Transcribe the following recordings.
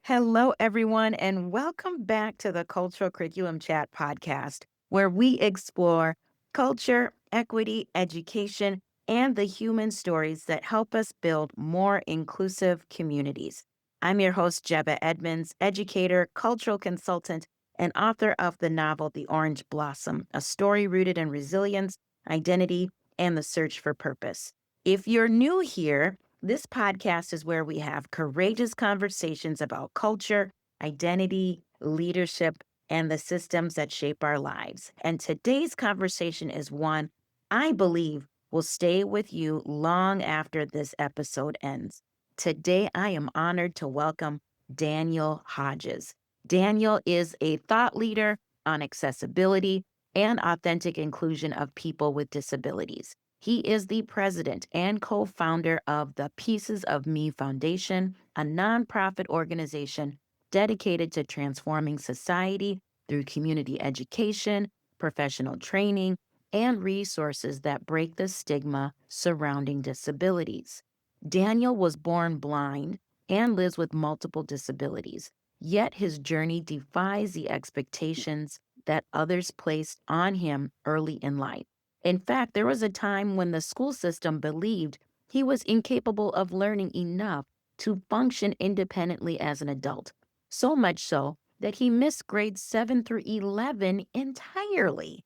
Hello, everyone, and welcome back to the Cultural Curriculum Chat podcast, where we explore culture, equity, education, and the human stories that help us build more inclusive communities. I'm your host, Jebeh Edmunds, educator, cultural consultant, and author of the novel The Orange Blossom, a story rooted in resilience, identity, and the search for purpose. If you're new here, this podcast is where we have courageous conversations about culture, identity, leadership, and the systems that shape our lives. And today's conversation is one I believe will stay with you long after this episode ends. Today, I am honored to welcome Daniel Hodges. Daniel is a thought leader on accessibility and authentic inclusion of people with disabilities. He is the president and co-founder of the Pieces of Me Foundation, a nonprofit organization dedicated to transforming society through community education, professional training, and resources that break the stigma surrounding disabilities. Daniel was born blind and lives with multiple disabilities, yet his journey defies the expectations that others placed on him early in life. In fact, there was a time when the school system believed he was incapable of learning enough to function independently as an adult, so much so that he missed grades 7 through 11 entirely.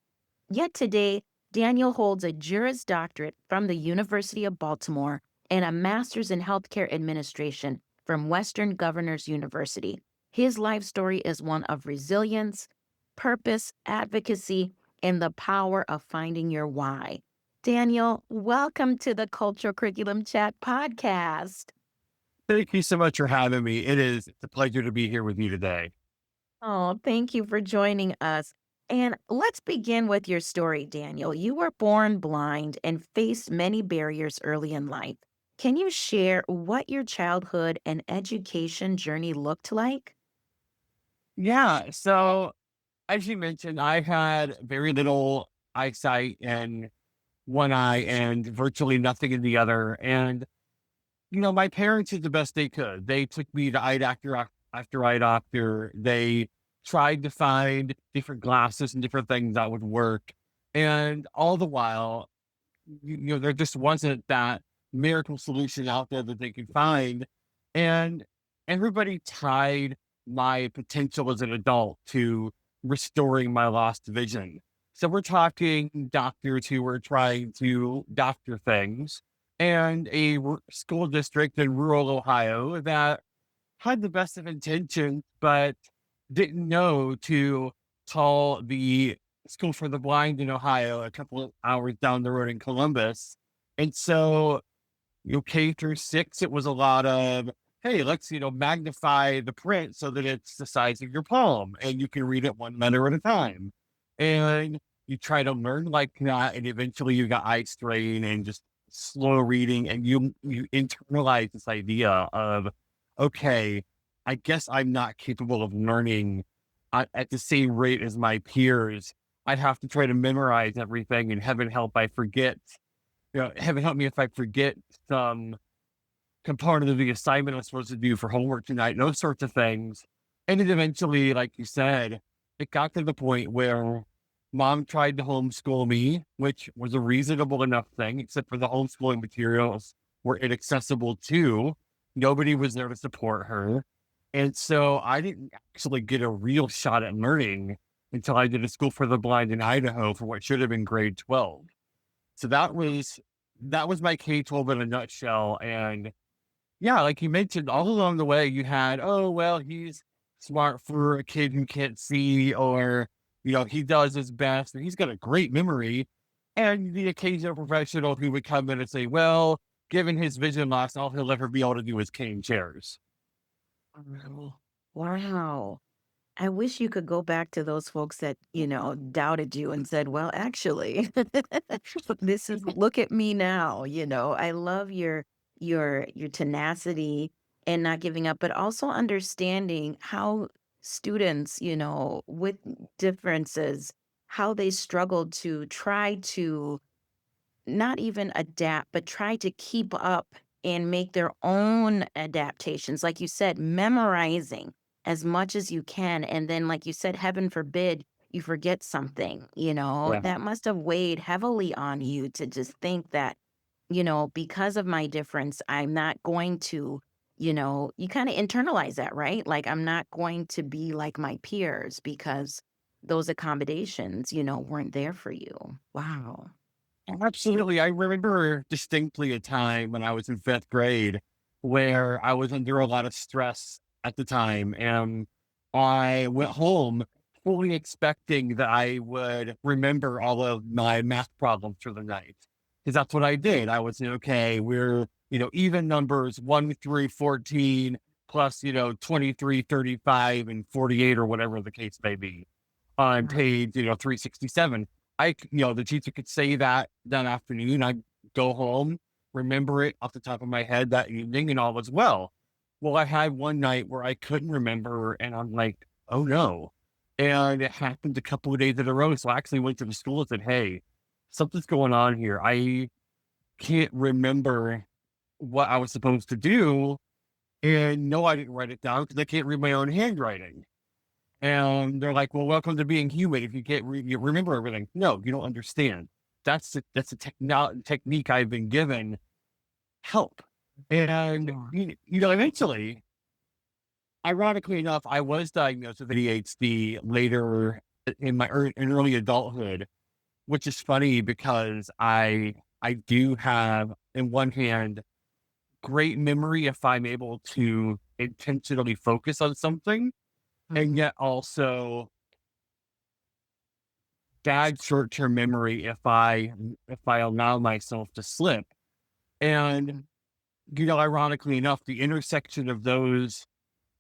Yet today, Daniel holds a Juris Doctorate from the University of Baltimore and a master's in healthcare administration from Western Governors University. His life story is one of resilience, purpose, advocacy, and the power of finding your why. Daniel, welcome to the Cultural Curriculum Chat podcast. Thank you so much for having me. It's a pleasure to be here with you today. Oh, thank you for joining us. And let's begin with your story, Daniel. You were born blind and faced many barriers early in life. Can you share what your childhood and education journey looked like? Yeah. So, as you mentioned, I had very little eyesight in one eye and virtually nothing in the other. And, my parents did the best they could. They took me to eye doctor after eye doctor. They tried to find different glasses and different things that would work. And all the while, there just wasn't that miracle solution out there that they could find. And everybody tied my potential as an adult to restoring my lost vision. So we're talking doctors who were trying to doctor things and school district in rural Ohio that had the best of intentions, but didn't know to call the School for the Blind in Ohio, a couple of hours down the road in Columbus. And so, K through 6, it was a lot of, hey, let's, magnify the print so that it's the size of your palm and you can read it one letter at a time. And you try to learn like that, and eventually you got eye strain and just slow reading, and you internalize this idea of, okay, I guess I'm not capable of learning at the same rate as my peers. I'd have to try to memorize everything, and heaven help I forget. Heaven help me if I forget some component of the assignment I'm supposed to do for homework tonight, those sorts of things. And then eventually, like you said, it got to the point where mom tried to homeschool me, which was a reasonable enough thing, except for the homeschooling materials were inaccessible too. Nobody was there to support her. And so I didn't actually get a real shot at learning until I did a school for the blind in Idaho for what should have been grade 12. So that was my K-12 in a nutshell. And yeah, like you mentioned, all along the way, you had, oh, well, he's smart for a kid who can't see, or, he does his best and he's got a great memory. And the occasional professional who would come in and say, well, given his vision loss, all he'll ever be able to do is cane chairs. Wow. Wow. I wish you could go back to those folks that, doubted you and said, well, actually, look at me now, I love your tenacity and not giving up, but also understanding how students, with differences, how they struggle to try to not even adapt, but try to keep up and make their own adaptations. Like you said, memorizing as much as you can. And then, like you said, heaven forbid you forget something, Yeah. that must have weighed heavily on you to just think that, because of my difference, I'm not going to, you kind of internalize that, right? Like, I'm not going to be like my peers because those accommodations, weren't there for you. Wow. Absolutely. I remember distinctly a time when I was in fifth grade where I was under a lot of stress at the time. And I went home fully expecting that I would remember all of my math problems for the night. Because that's what I did. I was, okay, we're, even numbers 1 through 14 plus, 23, 35, and 48, or whatever the case may be on Wow. page, 367. The teacher could say that afternoon. I'd go home, remember it off the top of my head that evening, and all was well. Well, I had one night where I couldn't remember, and I'm like, oh no. And it happened a couple of days in a row. So I actually went to the school and said, hey, something's going on here. I can't remember what I was supposed to do. And no, I didn't write it down because I can't read my own handwriting. And they're like, "Well, welcome to being human. If you can't you remember everything." No, you don't understand. That's a technique I've been given. Help. And, Yeah. eventually, ironically enough, I was diagnosed with ADHD later in my in early adulthood, which is funny because I do have, in one hand, great memory if I'm able to intentionally focus on something, and Mhm. yet also bad short-term memory if I allow myself to slip. And, Mhm. ironically enough, the intersection of those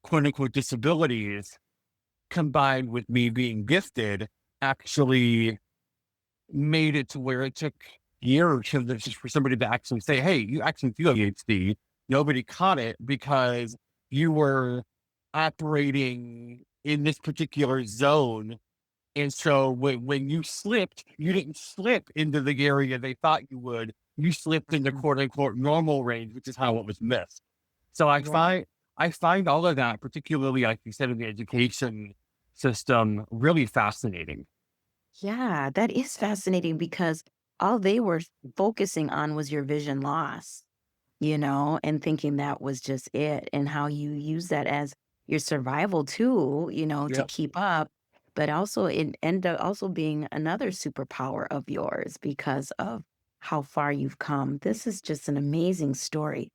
quote unquote disabilities combined with me being gifted actually made it to where it took years for somebody to actually say, hey, you actually do have ADHD. Nobody caught it because you were operating in this particular zone, and so when you slipped, you didn't slip into the area they thought you would. You slipped in the Mhm. quote unquote normal range, which is how it was missed. So Yeah. I find all of that, particularly like you said in the education system, really fascinating. Yeah, that is fascinating because all they were focusing on was your vision loss, and thinking that was just it, and how you use that as your survival tool, to Yeah. keep up, but also it ended up also being another superpower of yours because of how far you've come. This is just an amazing story.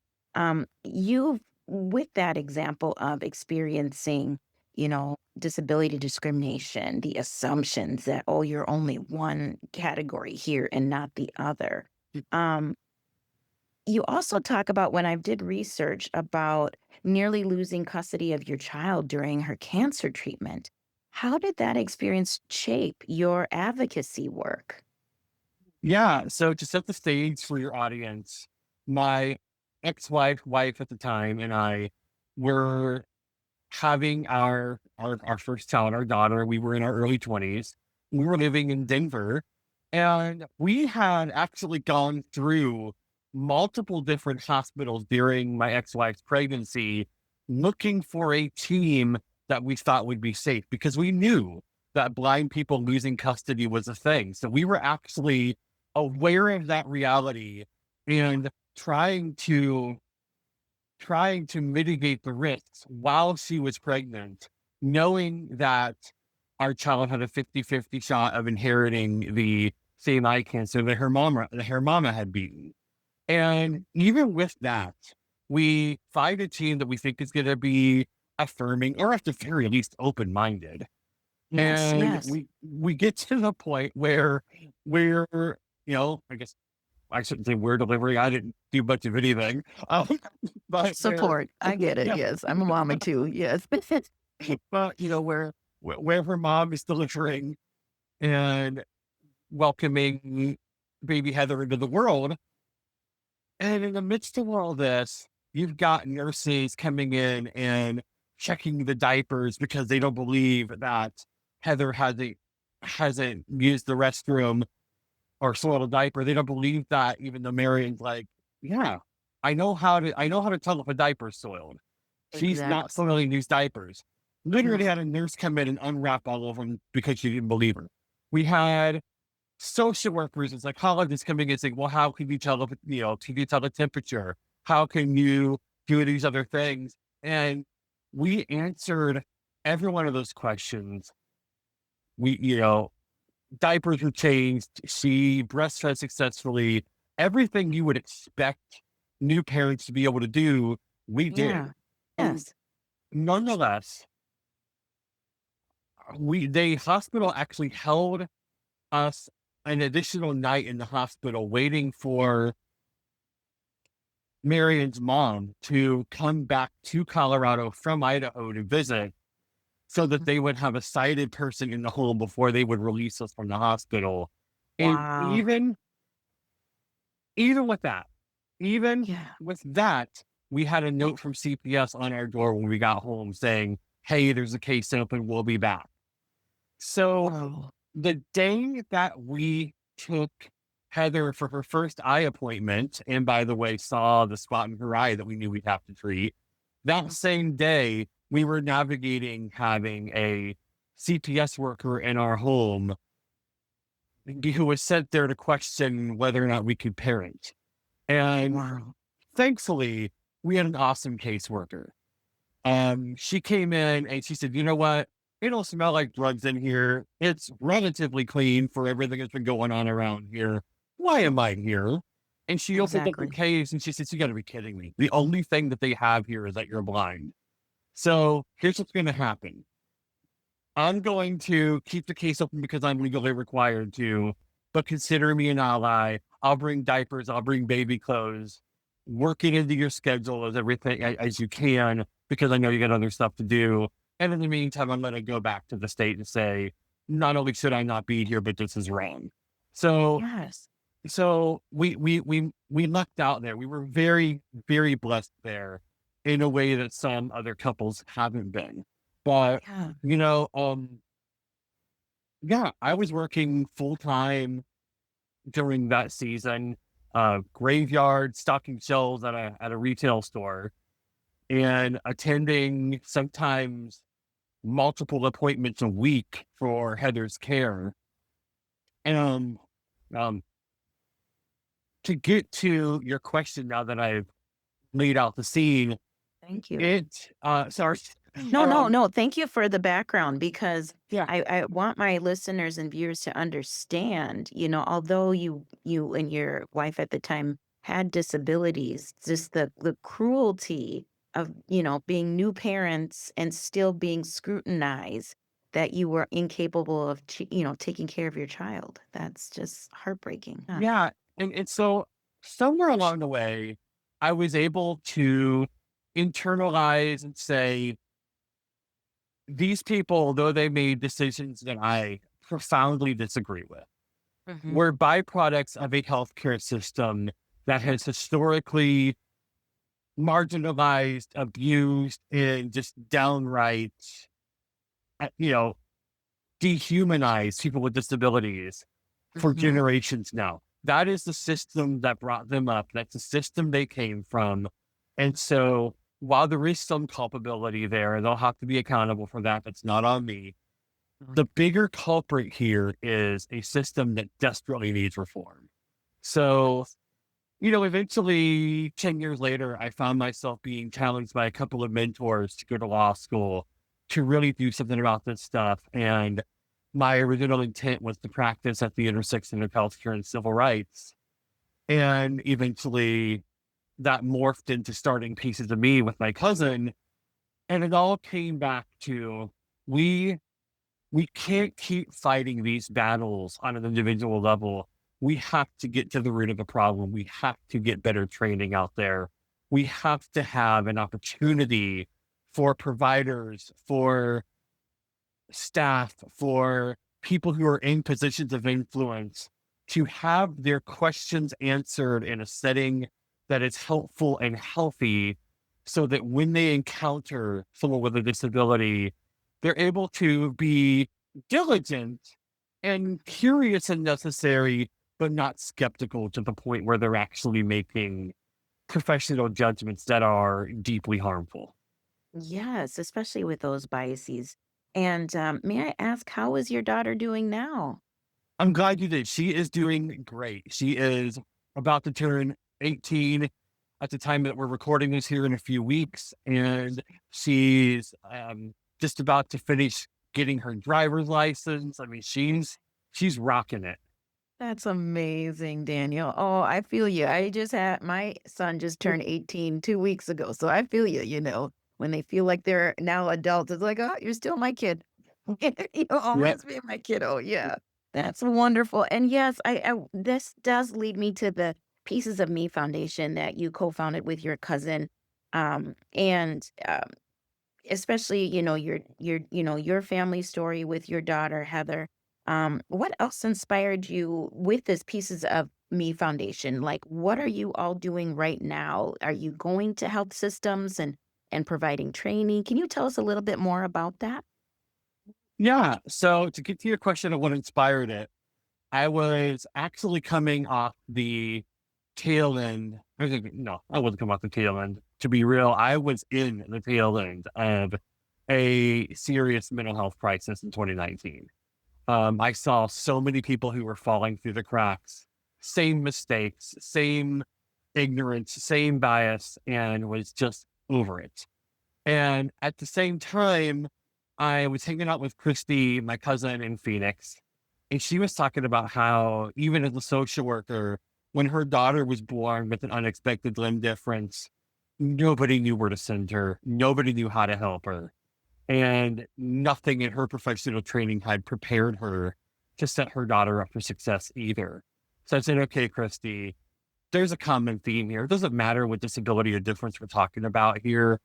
You've with that example of experiencing, disability discrimination, the assumptions that, oh, you're only one category here and not the other. Um, you also talk about when I did research about nearly losing custody of your child during her cancer treatment. How did that experience shape your advocacy work? Yeah. So to set the stage for your audience, my wife at the time, and I were having our first child, our daughter. We were in our early 20s. We were living in Denver, and we had actually gone through multiple different hospitals during my ex-wife's pregnancy, looking for a team that we thought would be safe because we knew that blind people losing custody was a thing. So we were actually aware of that reality and trying to mitigate the risks while she was pregnant, knowing that our child had a 50-50 shot of inheriting the same eye cancer that her mama had beaten. And even with that, we find a team that we think is going to be affirming, or at the very least open-minded. Yes, And yes. we get to the point where we're, I guess I shouldn't say we're delivering. I didn't do much of anything. But where, Support. I get it. yeah, Yes. I'm a mommy too. Yes. but where her mom is delivering and welcoming baby Heather into the world. And in the midst of all this, you've got nurses coming in and checking the diapers because they don't believe that Heather hasn't used the restroom or soiled a diaper. They don't believe that, even though Marion's like, yeah, I know how to tell if a diaper's soiled. She's not Exactly. soiling these diapers. Literally Mm. had a nurse come in and unwrap all of them because she didn't believe her. We had social workers and psychologists coming and saying, well, how can you tell if, can you tell the temperature? How can you do these other things? And we answered every one of those questions. We, diapers were changed. She breastfed successfully. Everything you would expect new parents to be able to do, we did. Yeah. Um, Yes. Nonetheless, the hospital actually held us an additional night in the hospital waiting for Marion's mom to come back to Colorado from Idaho to visit so that Mm. they would have a sighted person in the home before they would release us from the hospital. And Wow. even with that, even Yeah. with that, we had a note from CPS on our door when we got home saying, hey, there's a case open, we'll be back. So Oh. the day that we took Heather for her first eye appointment, and by the way, saw the spot in her eye that we knew we'd have to treat, that same day, we were navigating having a CPS worker in our home who was sent there to question whether or not we could parent. And Wow. thankfully, we had an awesome caseworker. She came in and she said, you know what? It don't smell like drugs in here. It's relatively clean for everything that's been going on around here. Why am I here? And she opened up the Exactly. case and she says, you got to be kidding me. The only thing that they have here is that you're blind. So here's what's going to happen. I'm going to keep the case open because I'm legally required to, but consider me an ally. I'll bring diapers, I'll bring baby clothes, work it into your schedule as everything as you can, because I know you got other stuff to do. And in the meantime, I'm going to go back to the state and say, not only should I not be here, but this is wrong. So, Yes. we lucked out there. We were very, very blessed there in a way that some other couples haven't been. But Yeah. you know, yeah, I was working full time during that season, graveyard, stocking shelves at a retail store, and attending sometimes multiple appointments a week for Heather's care. And um, to get to your question, now that I've laid out the scene, Thank you. sorry, No, no, um, no. Thank you for the background because yeah, I want my listeners and viewers to understand, although you and your wife at the time had disabilities, just the cruelty of, being new parents and still being scrutinized that you were incapable of, taking care of your child. That's just heartbreaking. Huh. yeah, and so somewhere along the way, I was able to internalize and say, these people, though they made decisions that I profoundly disagree with, Hmm. were byproducts of a healthcare system that has historically marginalized, abused, and just downright, uh, you know, dehumanized people with disabilities for Hmm. generations now. That is the system that brought them up. That's the system they came from. And so while there is some culpability there, they'll have to be accountable for that. That's not on me. The bigger culprit here is a system that desperately needs reform. So, eventually 10 years later, I found myself being challenged by a couple of mentors to go to law school to really do something about this stuff. And my original intent was to practice at the intersection of healthcare and civil rights. And eventually that morphed into starting Pieces of Me with my cousin. And it all came back to we we can't keep fighting these battles on an individual level. We have to get to the root of the problem. We have to get better training out there. We have to have an opportunity for providers, for staff, for people who are in positions of influence to have their questions answered in a setting that is helpful and healthy so that when they encounter someone with a disability, they're able to be diligent and curious and necessary, but not skeptical to the point where they're actually making professional judgments that are deeply harmful. Yes, especially with those biases. And may I ask, how is your daughter doing now? I'm glad you did. She is doing great. She is about to turn 18 at the time that we're recording this here in a few weeks. And she's just about to finish getting her driver's license. I mean, she's rocking it. That's amazing, Daniel. Oh, I feel you. I just had my son just turned 18 2 weeks ago. So I feel you, when they feel like they're now adults, it's like, oh, you're still my kid. You'll Yep. always be my kiddo. Yeah. That's wonderful. And yes, this does lead me to the Pieces of Me Foundation that you co-founded with your cousin. And especially, your family story with your daughter, Heather. What else inspired you with this Pieces of Me Foundation? Like, what are you all doing right now? Are you going to health systems and providing training? Can you tell us a little bit more about that? Yeah. So to get to your question of what inspired it, I was actually coming off the tail end. No, I wasn't coming off the tail end. To be real, I was in the tail end of a serious mental health crisis in 2019. I saw so many people who were falling through the cracks, same mistakes, same ignorance, same bias, and was just over it. And at the same time, I was hanging out with Christy, my cousin in Phoenix, and she was talking about how, even as a social worker, when her daughter was born with an unexpected limb difference, nobody knew where to send her. Nobody knew how to help her. And nothing in her professional training had prepared her to set her daughter up for success either. So I said, okay, Christy, there's a common theme here. It doesn't matter what disability or difference we're talking about here.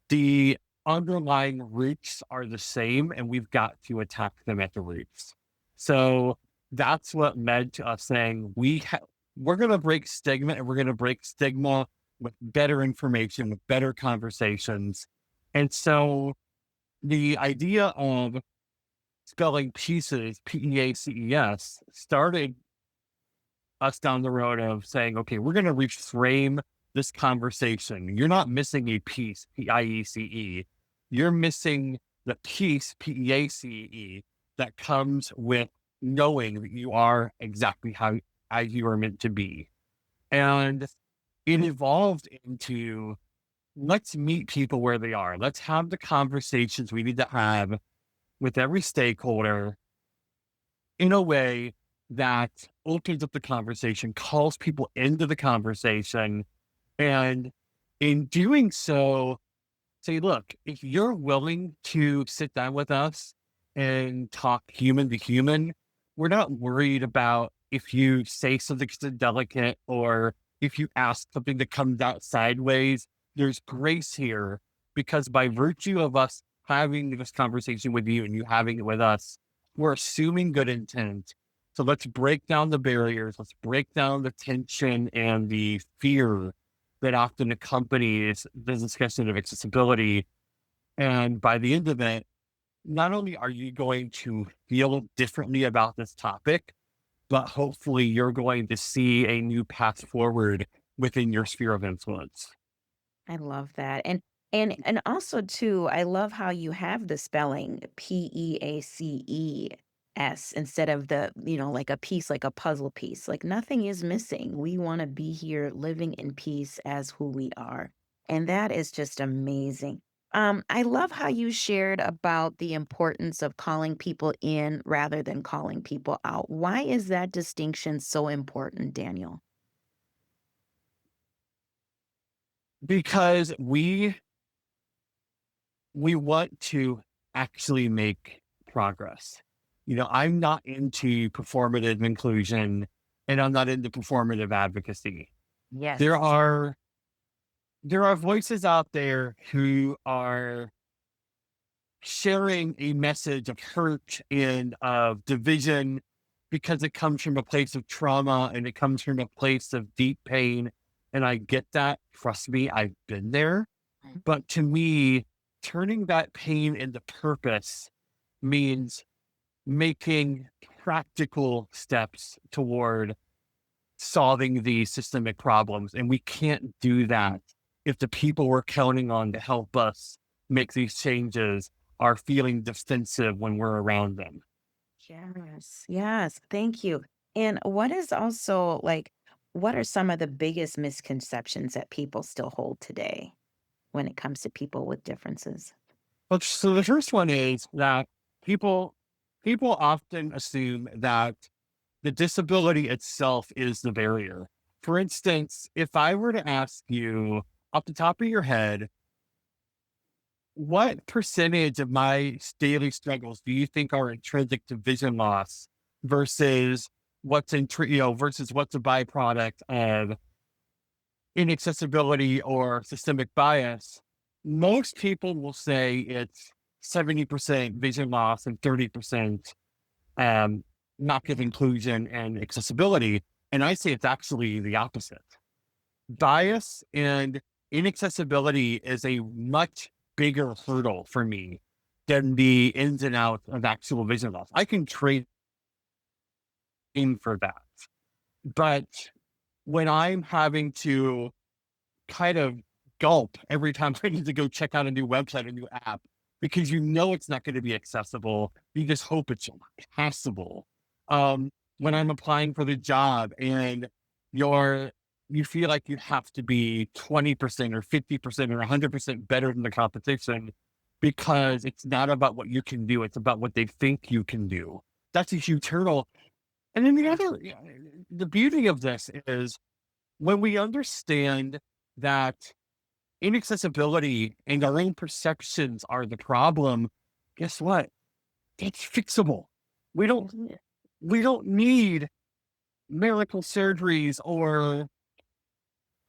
The underlying roots are the same, and we've got to attack them at the roots. So that's what led to us saying we're going to break stigma, and we're going to break stigma with better information, with better conversations. And so the idea of spelling pieces, PEACES, started us down the road of saying, okay, we're going to reframe this conversation. You're not missing a piece, PIECE. You're missing the piece, PEACE, that comes with knowing that you are exactly how as you are meant to be. And it evolved into, let's meet people where they are. Let's have the conversations we need to have with every stakeholder in a way that opens up the conversation, calls people into the conversation, and in doing so, say, look, if you're willing to sit down with us and talk human to human, we're not worried about if you say something's delicate or if you ask something that comes out sideways. There's grace here because by virtue of us having this conversation with you and you having it with us, we're assuming good intent. So let's break down the barriers. Let's break down the tension and the fear that often accompanies the discussion of accessibility. And by the end of it, not only are you going to feel differently about this topic, but hopefully you're going to see a new path forward within your sphere of influence. I love that. And also too, I love how you have the spelling PEACES instead of like a piece, like a puzzle piece. Like nothing is missing. We want to be here living in peace as who we are. And that is just amazing. I love how you shared about the importance of calling people in rather than calling people out. Why is that distinction so important, Daniel? Because we want to actually make progress. I'm not into performative inclusion and I'm not into performative advocacy. There Yes. are there are voices out there who are sharing a message of hurt and of division because it comes from a place of trauma and it comes from a place of deep pain. And I get that. Trust me, I've been there. But to me, turning that pain into purpose means making practical steps toward solving the systemic problems. And we can't do that if the people we're counting on to help us make these changes are feeling defensive when we're around them. Yes, yes, thank you. And what is also like, what are some of the biggest misconceptions that people still hold today when it comes to people with differences? Well, so the first one is that people people often assume that the disability itself is the barrier. For instance, if I were to ask you off the top of your head, what percentage of my daily struggles do you think are intrinsic to vision loss versus versus what's a byproduct of inaccessibility or systemic bias? Most people will say it's 70% vision loss and 30% lack of Yeah. inclusion and accessibility. And I say it's actually the opposite. Bias and inaccessibility is a much bigger hurdle for me than the ins and outs of actual vision loss. I can train for that. But when I'm having to kind of gulp every time I need to go check out a new website, a new app, because you know it's not going to be accessible. You just hope it's passable. When I'm applying for the job and you're you feel like you have to be 20% or 50% or 100% better than the competition because it's not about what you can do, it's about what they think you can do. That's a huge hurdle. And then the beauty of this is when we understand that inaccessibility and our own perceptions are the problem, guess what? It's fixable. We don't Yeah. we don't need miracle surgeries or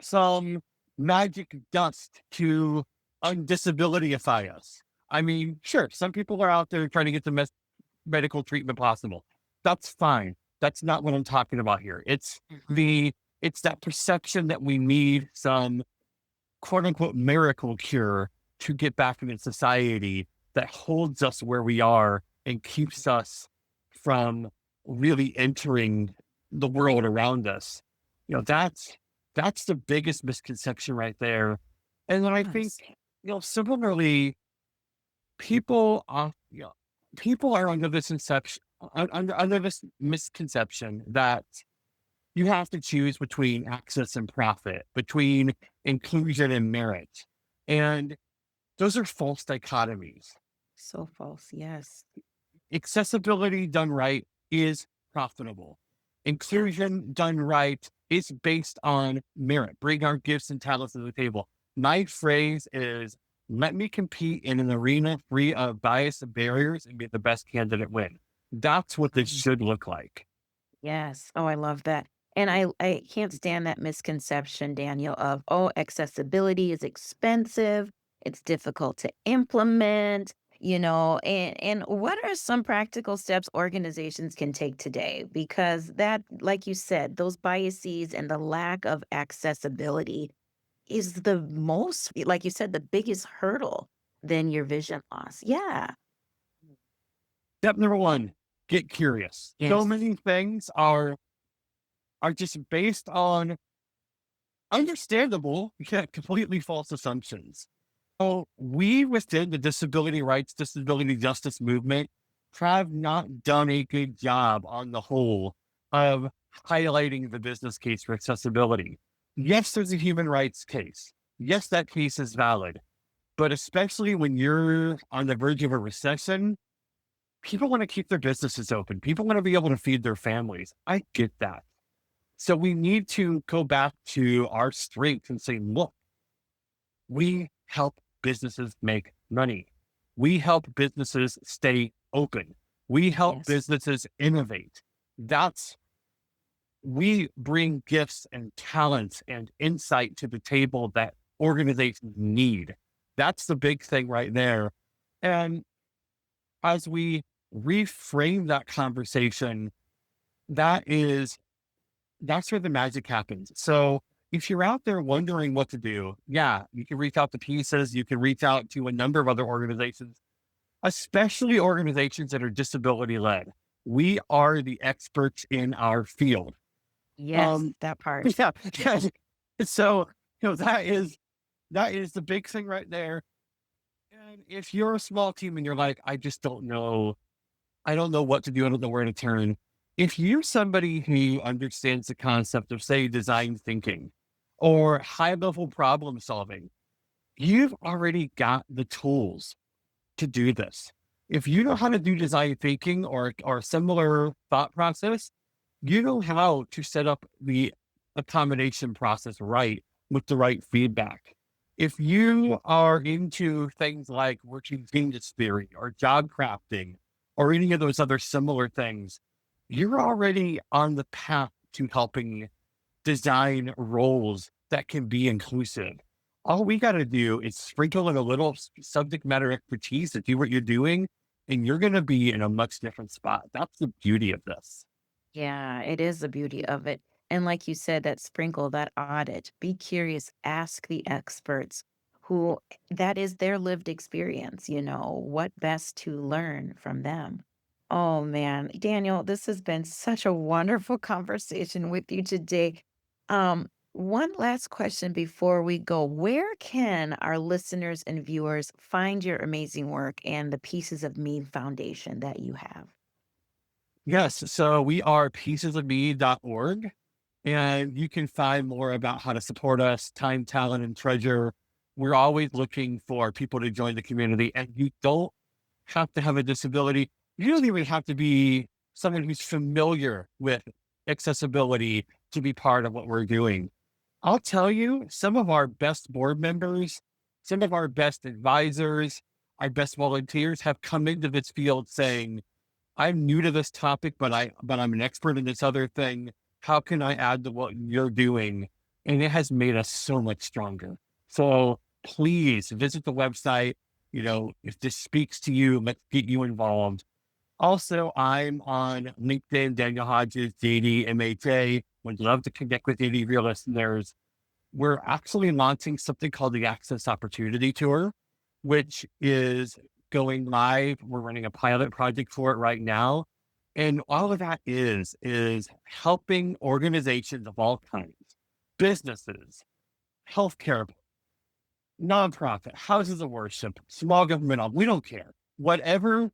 some magic dust to undisabilityify us. I mean, sure, some people are out there trying to get the medical treatment possible. That's fine. That's not what I'm talking about here. Mhm. It's that perception that we need some quote unquote miracle cure to get back into society that holds us where we are and keeps us from really entering the world around us. That's the biggest misconception right there. And then I think, Yes. similarly, people are people are under this inception under this misconception that you have to choose between access and profit, between inclusion and merit. And those are false dichotomies. So false. Yes. Accessibility done right is profitable. Yes. Inclusion done right is based on merit. Bring our gifts and talents to the table. My phrase is let me compete in an arena free of bias and barriers and be the best candidate win. That's what this should look like. Yes. Oh, I love that. And I can't stand that misconception, Daniel, of, oh, accessibility is expensive, it's difficult to implement, and what are some practical steps organizations can take today? Because that, like you said, those biases and the lack of accessibility is the most, like you said, the biggest hurdle than your vision loss. Yeah. Step number one, get curious. So Yes. many things are just based on understandable, yet completely false assumptions. So we within the disability rights, disability justice movement have not done a good job on the whole of highlighting the business case for accessibility. Yes, there's a human rights case. Yes, that case is valid. But especially when you're on the verge of a recession, people want to keep their businesses open. People want to be able to feed their families. I get that. So we need to go back to our strengths and say, look, we help businesses make money. We help businesses stay open. We help Yes. businesses innovate. That's we bring gifts and talents and insight to the table that organizations need. That's the big thing right there. And as we reframe that conversation, that is that's where the magic happens. So if you're out there wondering what to do, yeah, you can reach out to pieces, you can reach out to a number of other organizations, especially organizations that are disability led. We are the experts in our field. Yes, Um, that part. yeah, yeah. So, that is the big thing right there. And if you're a small team and you're like, I just don't know, I don't know what to do, I don't know where to turn. If you're somebody who understands the concept of, say, design thinking or high level problem solving, you've already got the tools to do this. If you know how to do design thinking or similar thought process, you know how to set up the accommodation process right with the right feedback. If you are into things like working genius theory or job crafting or any of those other similar things, you're already on the path to helping design roles that can be inclusive. All we got to do is sprinkle in a little subject matter expertise to do what you're doing, and you're going to be in a much different spot. That's the beauty of this. Yeah, it is the beauty of it. And like you said, that sprinkle, that audit, be curious, ask the experts who that is their lived experience, what best to learn from them. Oh man, Daniel, this has been such a wonderful conversation with you today. One last question before we go. Where can our listeners and viewers find your amazing work and the Pieces of Me Foundation that you have? Yes. So we are piecesofme.org, and you can find more about how to support us, time, talent, and treasure. We're always looking for people to join the community, and you don't have to have a disability. You don't even have to be someone who's familiar with accessibility to be part of what we're doing. I'll tell you, some of our best board members, some of our best advisors, our best volunteers have come into this field saying, I'm new to this topic, but I'm an expert in this other thing. How can I add to what you're doing? And it has made us so much stronger. So please visit the website. If this speaks to you, let's get you involved. Also, I'm on LinkedIn, Daniel Hodges, JD, MHA. Would love to connect with any of your listeners. We're actually launching something called the Access Opportunity Tour, which is going live. We're running a pilot project for it right now. And all of that is helping organizations of all kinds, businesses, healthcare, nonprofit, houses of worship, small government, we don't care. Whatever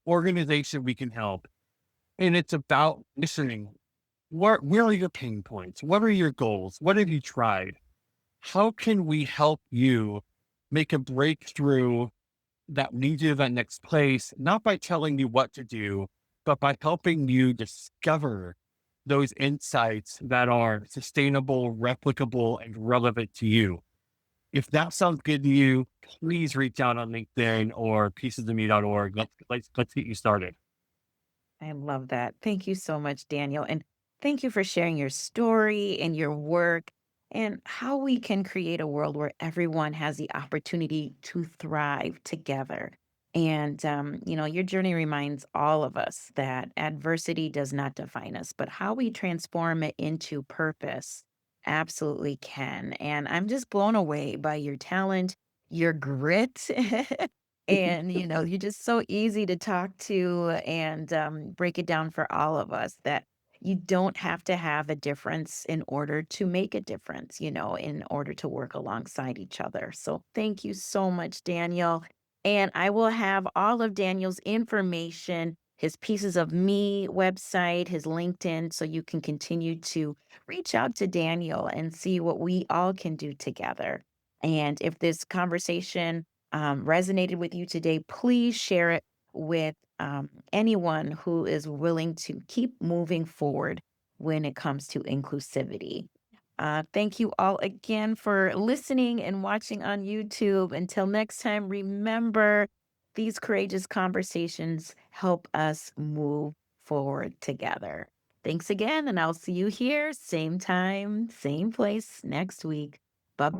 organization we can help. And it's about listening. Where are your pain points? What are your goals? What have you tried? How can we help you make a breakthrough that leads you to that next place, not by telling you what to do, but by helping you discover those insights that are sustainable, replicable, and relevant to you? If that sounds good to you, please reach out on LinkedIn or piecesofme.org. Let's get you started. I love that. Thank you so much, Daniel. And thank you for sharing your story and your work and how we can create a world where everyone has the opportunity to thrive together. And, your journey reminds all of us that adversity does not define us, but how we transform it into purpose absolutely can. And I'm just blown away by your talent, your grit, and, you're just so easy to talk to and break it down for all of us that you don't have to have a difference in order to make a difference, in order to work alongside each other. So thank you so much, Daniel. And I will have all of Daniel's information, his Pieces of Me website, his LinkedIn, so you can continue to reach out to Daniel and see what we all can do together. And if this conversation resonated with you today, please share it with anyone who is willing to keep moving forward when it comes to inclusivity. Thank you all again for listening and watching on YouTube. Until next time, remember these courageous conversations help us move forward together. Thanks again, and I'll see you here, same time, same place next week. Bye.